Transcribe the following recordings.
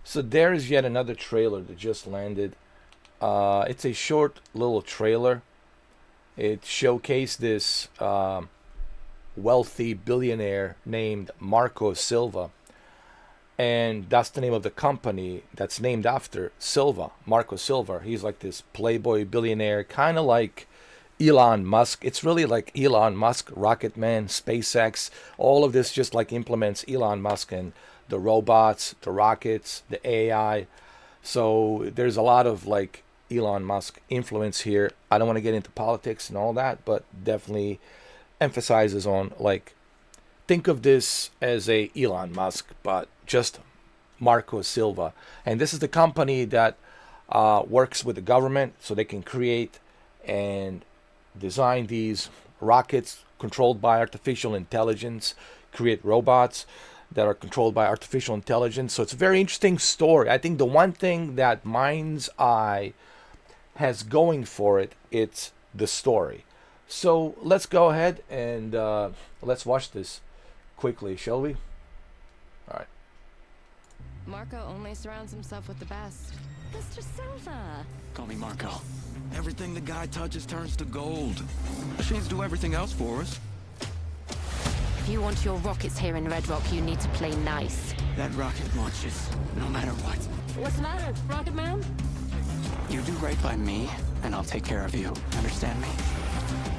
So there is yet another trailer that just landed. It's a short little trailer. It showcased this wealthy billionaire named Marco Silva. And that's the name of the company that's named after Silva, Marco Silva. He's like this playboy billionaire, kind of like Elon Musk. It's really like Elon Musk, Rocket Man, SpaceX. All of this just like implements Elon Musk and the robots, the rockets, the AI. So there's a lot of like Elon Musk influence here. I don't want to get into politics and all that, but definitely emphasizes on like think of this as a Elon Musk, but just Marco Silva. And this is the company that works with the government so they can create and design these rockets controlled by artificial intelligence, create robots that are controlled by artificial intelligence. So it's a very interesting story. I think the one thing that Mindseye has going for it, it's the story. So let's go ahead and let's watch this quickly, shall we? All right. Marco only surrounds himself with the best. Mr. Silva. Call me Marco. Everything the guy touches turns to gold. Machines do everything else for us. If you want your rockets here in Red Rock, you need to play nice. That rocket launches, no matter what. What's the matter, Rocket Man? You do right by me, and I'll take care of you. Understand me?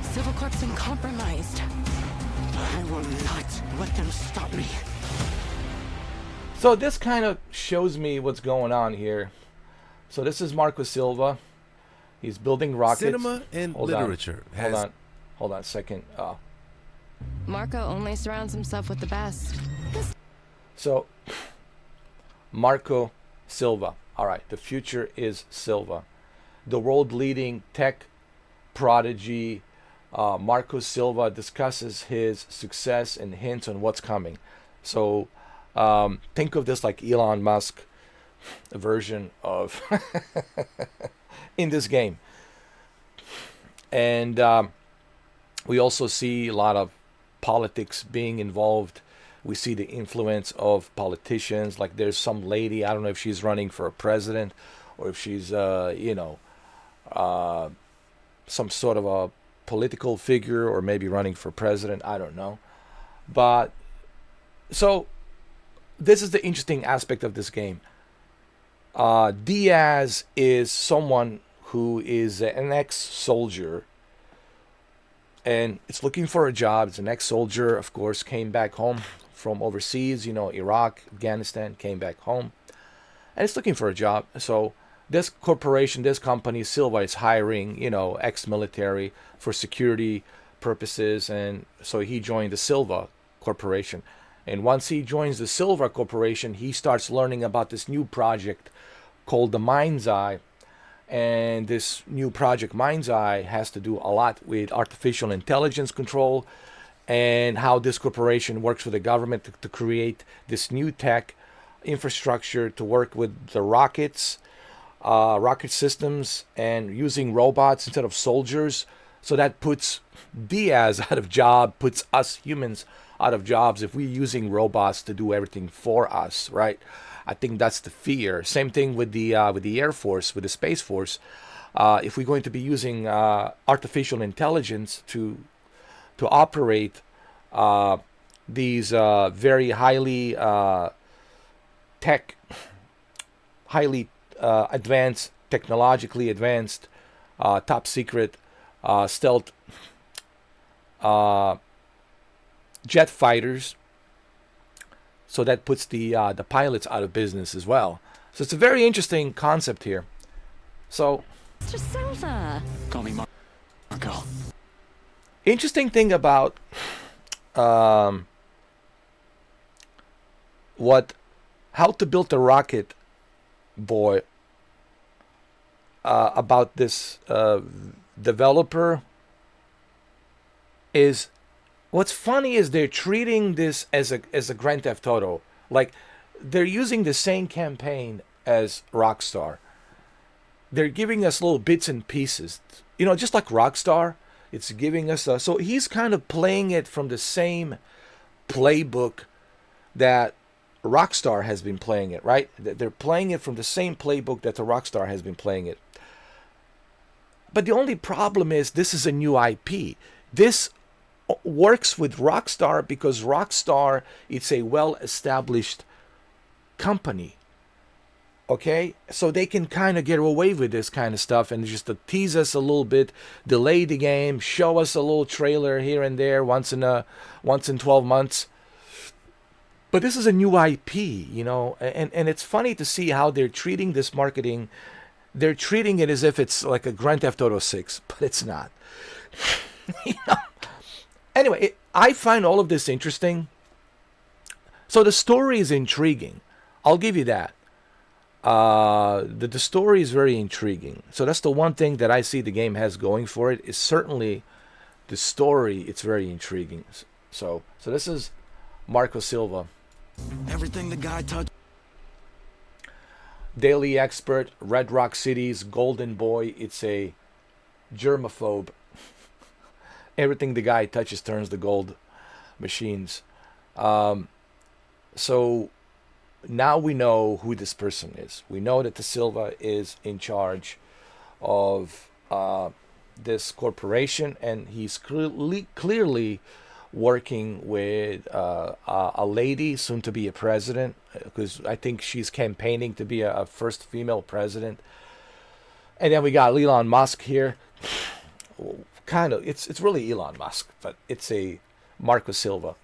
Silver Corp's been compromised. I will not let them stop me. So this kind of shows me what's going on here. So this is Marco Silva. He's building rockets. Cinema and Hold literature on. has... Hold on a second. Marco only surrounds himself with the best. So Marco Silva. All right, the future is Silva. The world-leading tech prodigy Marco Silva discusses his success and hints on what's coming. So think of this like Elon Musk version of in this game. And we also see a lot of politics being involved. We see the influence of politicians. Like there's some lady, I don't know if she's running for a president or if she's, some sort of a political figure or maybe running for president. I don't know. But so this is the interesting aspect of this game. Diaz is someone who is an ex-soldier and it's looking for a job. It's an ex-soldier, of course, came back home from overseas, Iraq, Afghanistan, came back home. And it's looking for a job. So this corporation, this company, Silva, is hiring, ex-military for security purposes. And so he joined the Silva Corporation. And once he joins the Silva Corporation, he starts learning about this new project called the Mindseye. And this new project Mindseye has to do a lot with artificial intelligence control and how this corporation works with the government to create this new tech infrastructure to work with the rockets, rocket systems, and using robots instead of soldiers. So that puts Diaz out of job, puts us humans out of jobs if we're using robots to do everything for us, right? I think that's the fear. Same thing with the Air Force, with the Space Force. If we're going to be using artificial intelligence to operate these very highly highly advanced, technologically advanced, top secret, stealth jet fighters. So that puts the pilots out of business as well. So it's a very interesting concept here. So, Mr. Silva. Call me Marco. interesting thing about how to build a rocket, boy. About this developer is. What's funny is they're treating this as a Grand Theft Auto. Like they're using the same campaign as Rockstar. They're giving us little bits and pieces. Just like Rockstar, it's giving us so he's kind of playing it from the same playbook that Rockstar has been playing it, right? They're playing it from the same playbook that the Rockstar has been playing it. But the only problem is this is a new IP. This works with Rockstar because Rockstar, it's a well-established company. Okay, so they can kind of get away with this kind of stuff and just to tease us a little bit, delay the game, show us a little trailer here and there once in 12 months. But this is a new IP, you know, and it's funny to see how they're treating this marketing. They're treating it as if it's like a Grand Theft Auto 6, but it's not. You know? Anyway, I find all of this interesting. So the story is intriguing. I'll give you that. The story is very intriguing. So that's the one thing that I see the game has going for it, is certainly the story. It's very intriguing. So this is Marco Silva. Everything the guy touched. Daily Expert, Red Rock City's Golden Boy. It's a germaphobe. Everything the guy touches turns to gold machines. So now we know who this person is. We know that the SILVA is in charge of this corporation, and he's clearly working with a lady, soon to be a president, because I think she's campaigning to be a first female president. And then we got Elon Musk here. Kind of, it's really Elon Musk, but it's a Marco Silva,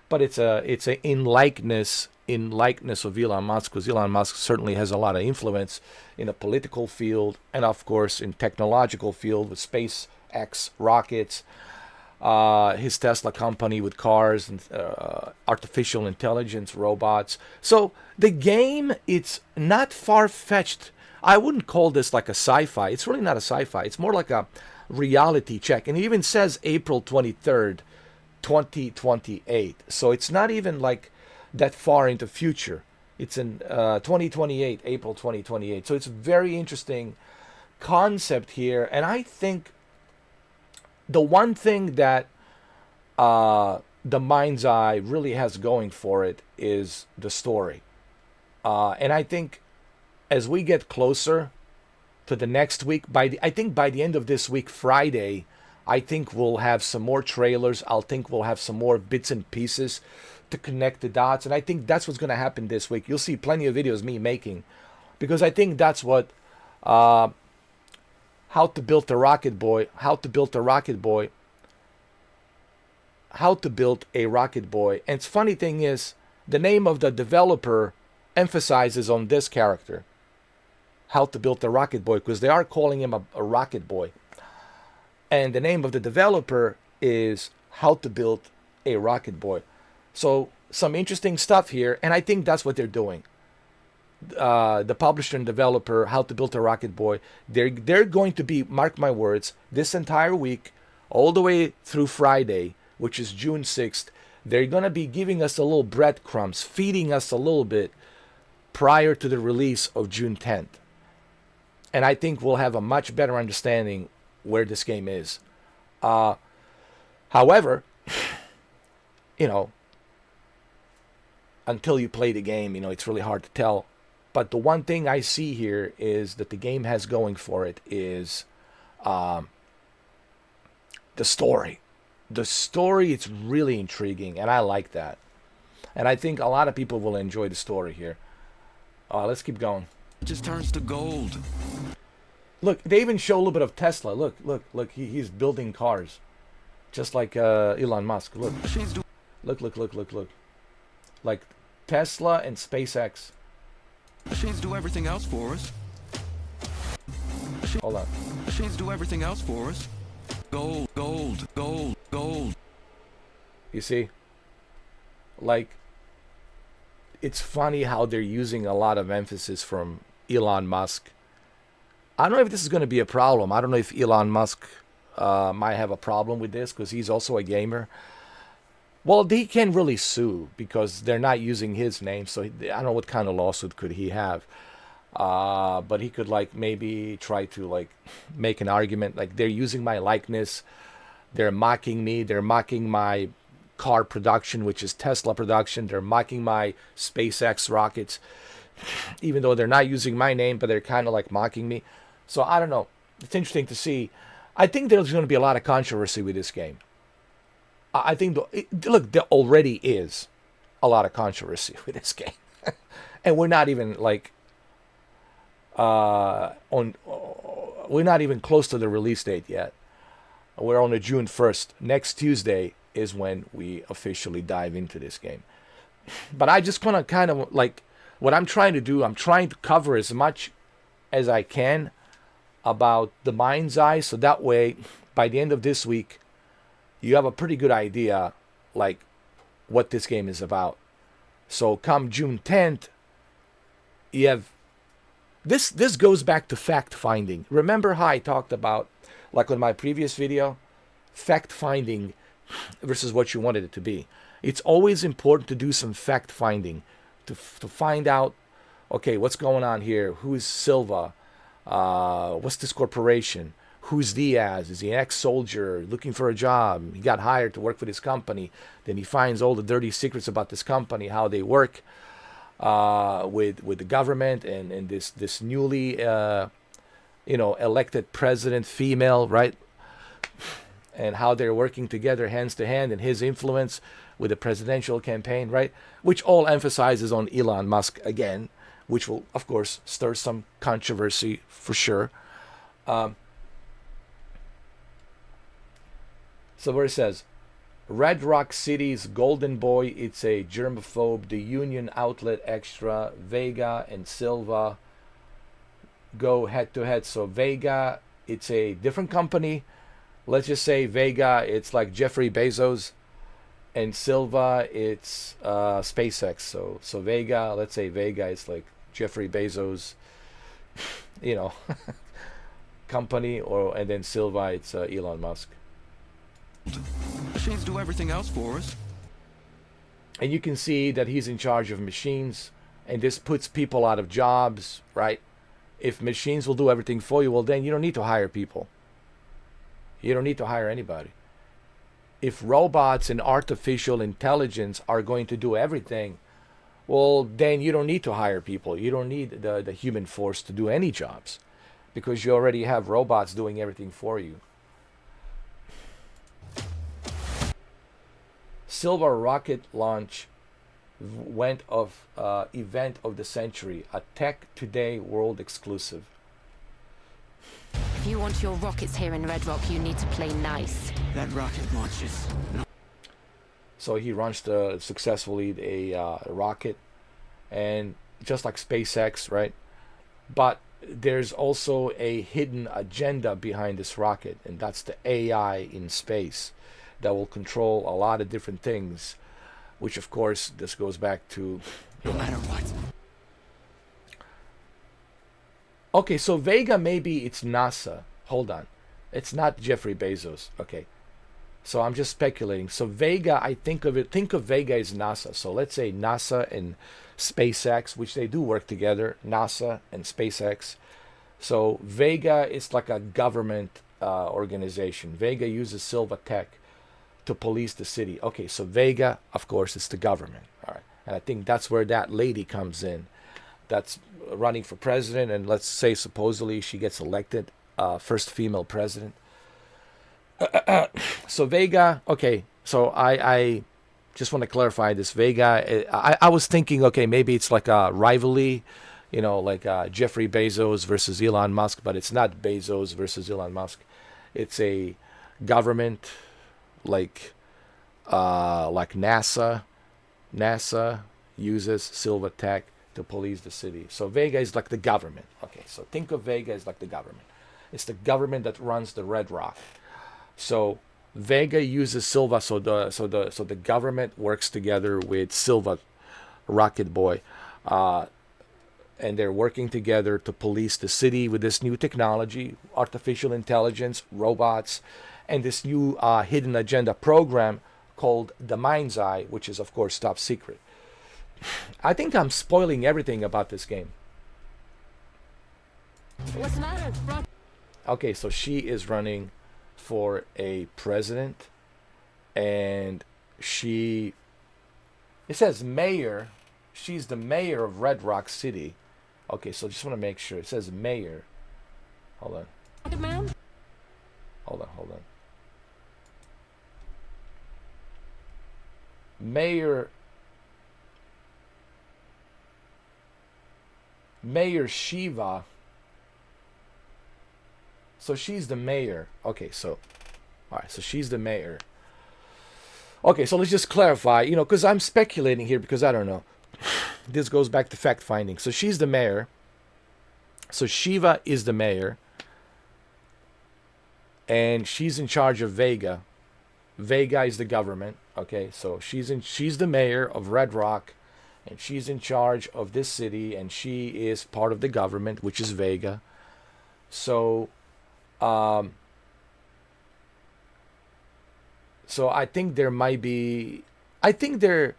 but it's a in likeness of Elon Musk, because Elon Musk certainly has a lot of influence in the political field and of course in technological field with SpaceX rockets, his Tesla company with cars and artificial intelligence robots. So the game, it's not far-fetched. I wouldn't call this like a sci-fi. It's really not a sci-fi. It's more like a reality check, and it even says April 23rd, 2028. So it's not even like that far into future. It's in 2028, April 2028. So it's a very interesting concept here, and I think the one thing that the Mindseye really has going for it is the story, and I think as we get closer to the next week, I think by the end of this week, Friday, I think we'll have some more trailers. I think we'll have some more bits and pieces to connect the dots, and I think that's what's going to happen this week. You'll see plenty of videos me making, because I think that's what how to build a rocket boy, how to build a rocket boy. And it's funny thing is, the name of the developer emphasizes on this character, how to build a rocket boy, because they are calling him a rocket boy. And the name of the developer is how to build a rocket boy. So some interesting stuff here, and I think that's what they're doing. The publisher and developer, how to build a rocket boy, they're going to be, mark my words, this entire week, all the way through Friday, which is June 6th, they're going to be giving us a little breadcrumbs, feeding us a little bit prior to the release of June 10th. And I think we'll have a much better understanding where this game is. However, you know, until you play the game, you know, it's really hard to tell. But the one thing I see here is that the game has going for it is the story. The story, it's really intriguing, and I like that. And I think a lot of people will enjoy the story here. Let's keep going. It just turns to gold. Look, they even show a little bit of Tesla. Look, he's building cars. Just like Elon Musk. Look. Look. Like Tesla and SpaceX. Machines do everything else for us. Hold on. Machines do everything else for us. Gold. You see? Like, it's funny how they're using a lot of emphasis from Elon Musk. I don't know if this is going to be a problem. I don't know if Elon Musk might have a problem with this, because he's also a gamer. Well, he can't really sue because they're not using his name. So I don't know what kind of lawsuit could he have. But he could like maybe try to like make an argument like they're using my likeness. They're mocking me. They're mocking my car production, which is Tesla production. They're mocking my SpaceX rockets, even though they're not using my name, but they're kind of like mocking me. So I don't know. It's interesting to see. I think there's going to be a lot of controversy with this game. I think, look, there already is a lot of controversy with this game. And we're not even like, we're not even close to the release date yet. We're on the June 1st. Next Tuesday is when we officially dive into this game. But I just want to kind of like, what I'm trying to do, I'm trying to cover as much as I can about the Mindseye, so that way, by the end of this week, you have a pretty good idea, like, what this game is about. So come June 10th, you have, this goes back to fact-finding. Remember how I talked about, like on my previous video, fact-finding versus what you wanted it to be. It's always important to do some fact-finding, to find out, okay, what's going on here? Who's SILVA? What's this corporation? Who's Diaz? Is he an ex-soldier looking for a job? He got hired to work for this company. Then he finds all the dirty secrets about this company, how they work with the government and this newly elected president, female, right? And how they're working together, hands to hand, and his influence with the presidential campaign, right? Which all emphasizes on Elon Musk again, which will, of course, stir some controversy for sure. So where it says, Red Rock City's Golden Boy, it's a germaphobe, the Union Outlet Extra, VEGA and SILVA go head to head. So VEGA, it's a different company. Let's just say VEGA, it's like Jeffrey Bezos, and SILVA, it's SpaceX. So VEGA, let's say VEGA, it's like Jeffrey Bezos, company, and then SILVA, it's Elon Musk. Machines do everything else for us. And you can see that he's in charge of machines, and this puts people out of jobs, right? If machines will do everything for you, well, then you don't need to hire people. You don't need to hire anybody. If robots and artificial intelligence are going to do everything, well, then you don't need to hire people. You don't need the human force to do any jobs, because you already have robots doing everything for you. SILVA rocket launch event of the century, a Tech Today world exclusive. If you want your rockets here in Red Rock, you need to play nice. That rocket launches. So he launched successfully a rocket, and just like SpaceX, right? But there's also a hidden agenda behind this rocket, and that's the AI in space that will control a lot of different things, which of course this goes back to No matter what. Okay, so VEGA, maybe it's NASA. Hold on. It's not Jeffrey Bezos. Okay. So I'm just speculating. So VEGA, I think of VEGA as NASA. So let's say NASA and SpaceX, which they do work together, NASA and SpaceX. So VEGA is like a government organization. VEGA uses SILVA tech to police the city. Okay, so VEGA, of course, is the government. All right. And I think that's where that lady comes in. That's running for president, and let's say supposedly she gets elected, first female president. So VEGA, okay, so I just want to clarify this. VEGA, I was thinking, okay, maybe it's like a rivalry, like Jeffrey Bezos versus Elon Musk, but it's not Bezos versus Elon Musk. It's a government like NASA. NASA uses SILVA tech to police the city. So VEGA is like the government. Okay, so think of VEGA as like the government. It's the government that runs the Red Rock. So VEGA uses SILVA, so the government works together with SILVA, Rocket Boy, and they're working together to police the city with this new technology, artificial intelligence, robots, and this new hidden agenda program called the Mindseye, which is of course top secret. I think I'm spoiling everything about this game. What's the matter? Okay, so she is running for a president, and It says mayor. She's the mayor of Red Rock City. Okay, so just want to make sure. It says mayor. Hold on. Good man. Hold on. Mayor SHIVA. So she's the mayor. Okay, so all right, so she's the mayor. Okay, so let's just clarify, because I'm speculating here because I don't know. This goes back to fact finding. So she's the mayor. So Shiva is the mayor. And she's in charge of VEGA. VEGA is the government. Okay, so she's the mayor of Red Rock, and she's in charge of this city, and she is part of the government, which is VEGA. So so I think there might be I think there's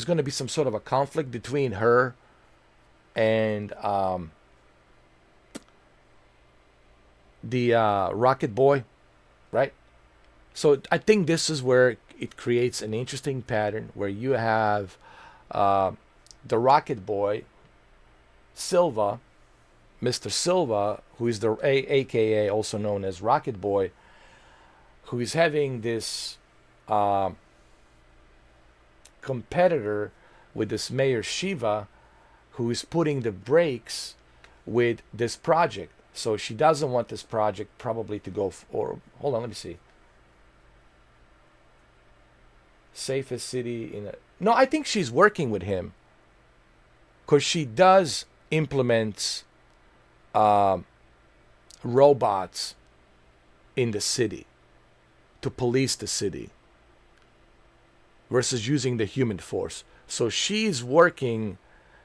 going to be some sort of a conflict between her and the Rocket Boy, right? So I think this is where it creates an interesting pattern where you have the Rocket Boy, SILVA, Mr. SILVA, who is the AKA also known as Rocket Boy, who is having this competitor with this Mayor Shiva, who is putting the brakes with this project. So she doesn't want this project probably to go, or hold on, let me see. Safest city in a, no, I think she's working with him because she does implement robots in the city to police the city versus using the human force. So she's working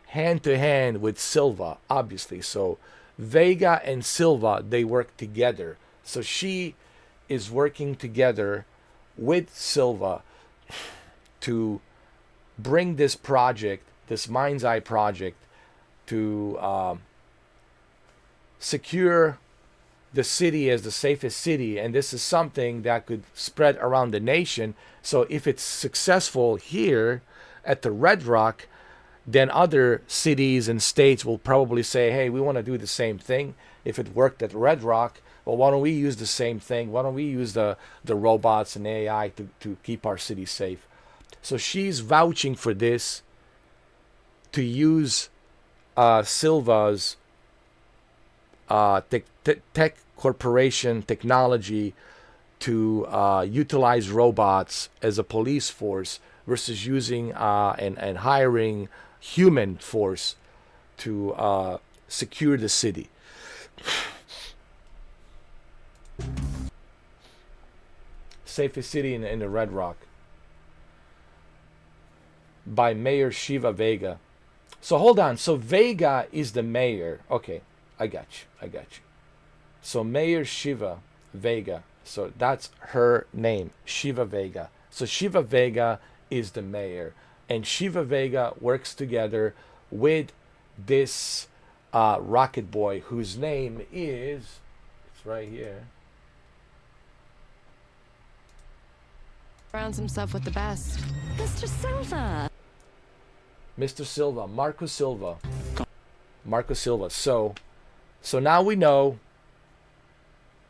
hand to hand with SILVA, obviously. So VEGA and SILVA, they work together. So she is working together with SILVA to bring this project, this Mindseye project, to secure the city as the safest city. And this is something that could spread around the nation. So if it's successful here at the Red Rock, then other cities and states will probably say, hey, we want to do the same thing. If it worked at Red Rock, well, why don't we use the same thing? Why don't we use the robots and AI to keep our city safe? So she's vouching for this, to use SILVA's tech corporation technology to utilize robots as a police force versus using and hiring human force to secure the city. Safest city in the Red Rock by Mayor Shiva VEGA. So hold on. So VEGA is the mayor. Okay, I got you. So Mayor Shiva VEGA. So that's her name, Shiva VEGA. So Shiva VEGA is the mayor, and Shiva VEGA works together with this Rocket Boy, whose name is, it's right here. Surrounds himself with the best. Mr. SILVA. Mr. SILVA, Marco SILVA. Marco SILVA. So now we know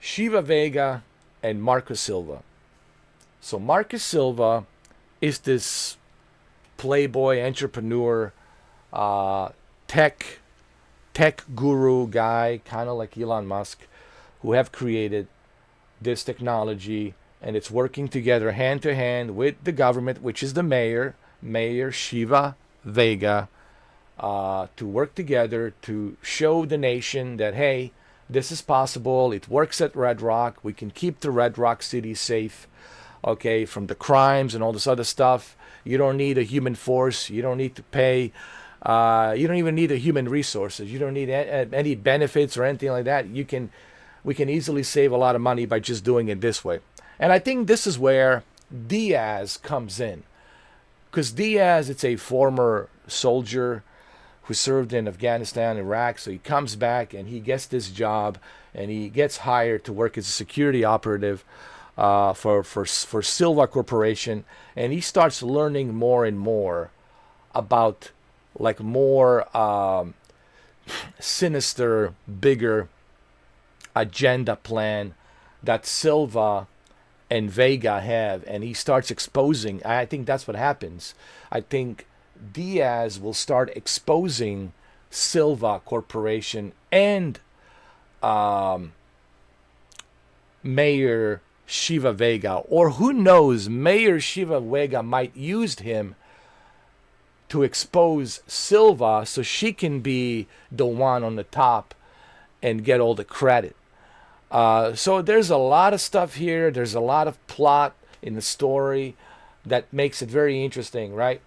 Shiva VEGA and Marco SILVA. So Marco SILVA is this playboy entrepreneur, tech guru guy, kind of like Elon Musk, who have created this technology, and it's working together hand to hand with the government, which is the Mayor Shiva VEGA, to work together to show the nation that, hey, this is possible. It works at Red Rock. We can keep the Red Rock city safe, okay, from the crimes and all this other stuff. You don't need a human force. You don't need to pay. You don't even need a human resources. You don't need any benefits or anything like that. We can easily save a lot of money by just doing it this way. And I think this is where Diaz comes in. Because Diaz, it's a former soldier who served in Afghanistan, Iraq. So he comes back and he gets this job and he gets hired to work as a security operative for SILVA Corporation, and he starts learning more and more about like more sinister, bigger agenda plan that SILVA and VEGA have, and he starts exposing. I think that's what happens. I think Diaz will start exposing SILVA Corporation and Mayor SHIVA VEGA, or who knows, Mayor SHIVA VEGA might use him to expose SILVA so she can be the one on the top and get all the credit. So there's a lot of stuff here. There's a lot of plot in the story that makes it very interesting, right?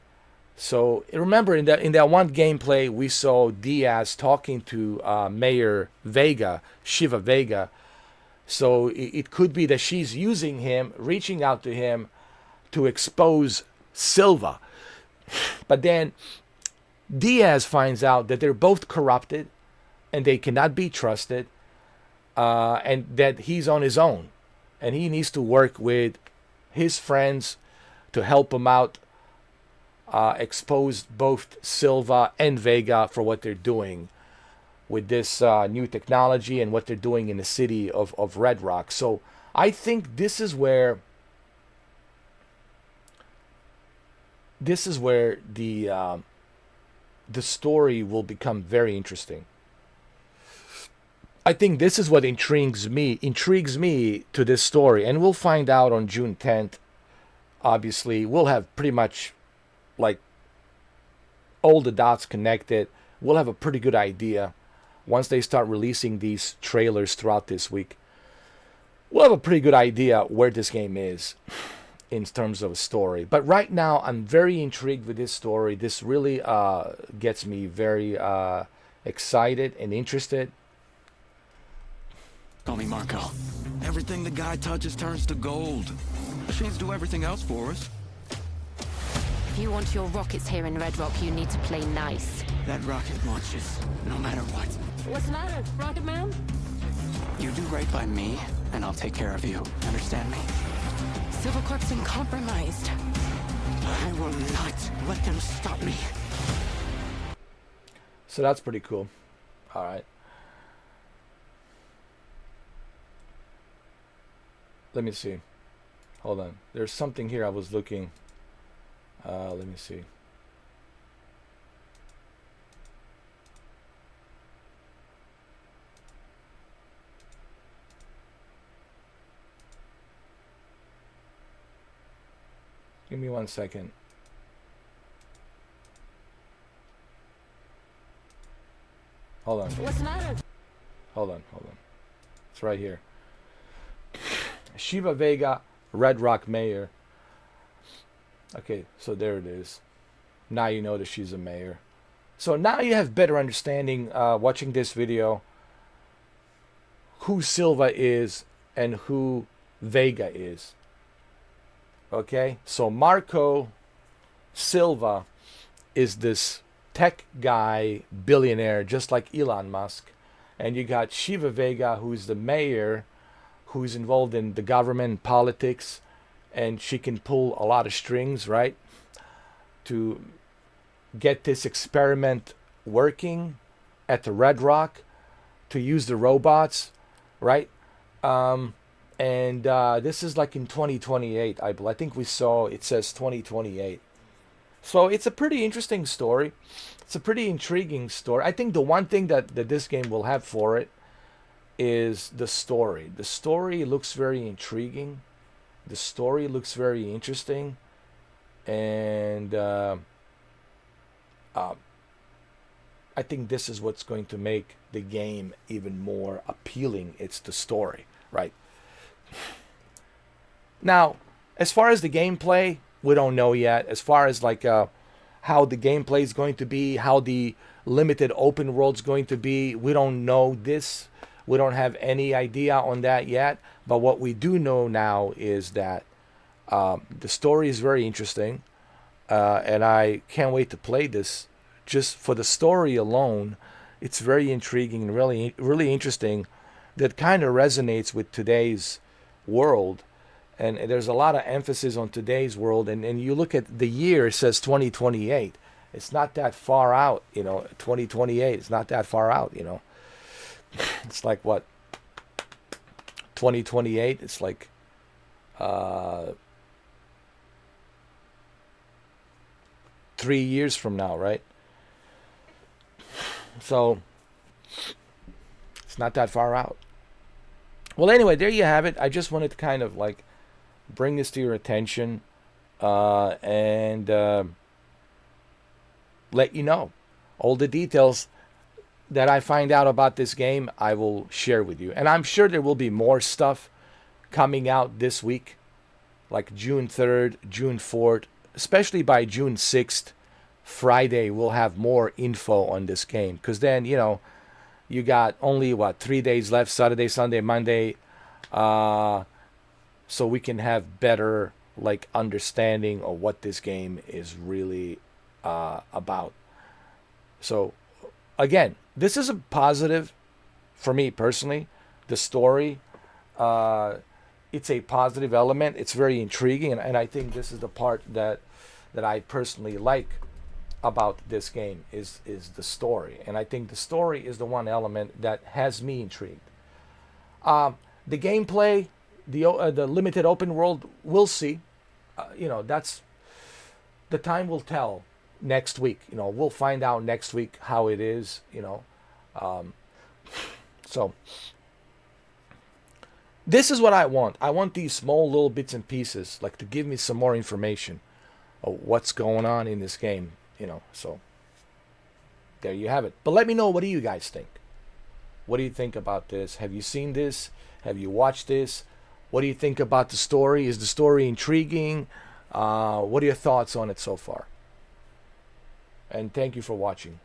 So remember, in that one gameplay, we saw Diaz talking to Mayor VEGA, SHIVA VEGA. So it could be that she's using him, reaching out to him to expose SILVA. But then Diaz finds out that they're both corrupted and they cannot be trusted, and that he's on his own and he needs to work with his friends to help him out, expose both SILVA and VEGA for what they're doing with this new technology and what they're doing in the city of Red Rock. So I think this is where the story will become very interesting. I think this is what intrigues me to this story, and we'll find out on June 10th. Obviously, we'll have pretty much like all the dots connected. We'll have a pretty good idea once they start releasing these trailers throughout this week. We'll have a pretty good idea where this game is in terms of a story. But right now, I'm very intrigued with this story. This really gets me very excited and interested. Call me Marco. Everything the guy touches turns to gold. Machines do everything else for us. If you want your rockets here in Red Rock, you need to play nice. That rocket launches, no matter what. What's the matter, Rocket Man? You do right by me, and I'll take care of you. Understand me? Silver Corp's been compromised. I will not let them stop me. So that's pretty cool. All right. Let me see. Hold on. There's something here I was looking. Let me see. Give me 1 second. Hold on. What's the matter? Hold on. It's right here. SHIVA VEGA, Red Rock Mayor. Okay, so there it is. Now you know that she's a mayor. So now you have better understanding watching this video who SILVA is and who VEGA is. Okay, so Marco SILVA is this tech guy, billionaire, just like Elon Musk. And you got SHIVA VEGA, who's the mayor, who's involved in the government, politics, and she can pull a lot of strings, right, to get this experiment working at the Red Rock, to use the robots, right? And this is like in 2028, I think we saw, it says 2028. So it's a pretty interesting story. It's a pretty intriguing story. I think the one thing that this game will have for it is the story. The story looks very intriguing. The story looks very interesting. And I think this is what's going to make the game even more appealing. It's the story, right? Now, as far as the gameplay, we don't know yet. As far as like how the gameplay is going to be, how the limited open world is going to be, we don't know this. We don't have any idea on that yet. But what we do know now is that the story is very interesting, and I can't wait to play this. Just for the story alone, it's very intriguing and really interesting. That kind of resonates with today's world, And there's a lot of emphasis on today's world. And you look at the year, it says 2028. It's not that far out, 2028. It's not that far out, It's like what? 2028. It's like 3 years from now, right? So it's not that far out. Well, anyway, there you have it. I just wanted to kind of like bring this to your attention and let you know all the details that I find out about this game. I will share with you, and I'm sure there will be more stuff coming out this week, like June 3rd, June 4th, especially by June 6th, Friday. We'll have more info on this game, because then you got only 3 days left: Saturday, Sunday, Monday, so we can have better understanding of what this game is really about. So again, this is a positive for me personally. The story, it's a positive element. It's very intriguing, and I think this is the part that I personally like about this game is the story. And I think the story is the one element that has me intrigued. The gameplay, the limited open world, we'll see. That's the time will tell next week. We'll find out next week how it is. So this is what I want. I want these small little bits and pieces, to give me some more information of what's going on in this game. So there you have it. But let me know, what do you guys think? What do you think about this? Have you seen this? Have you watched this? What do you think about the story? Is the story intriguing? What are your thoughts on it so far? And thank you for watching.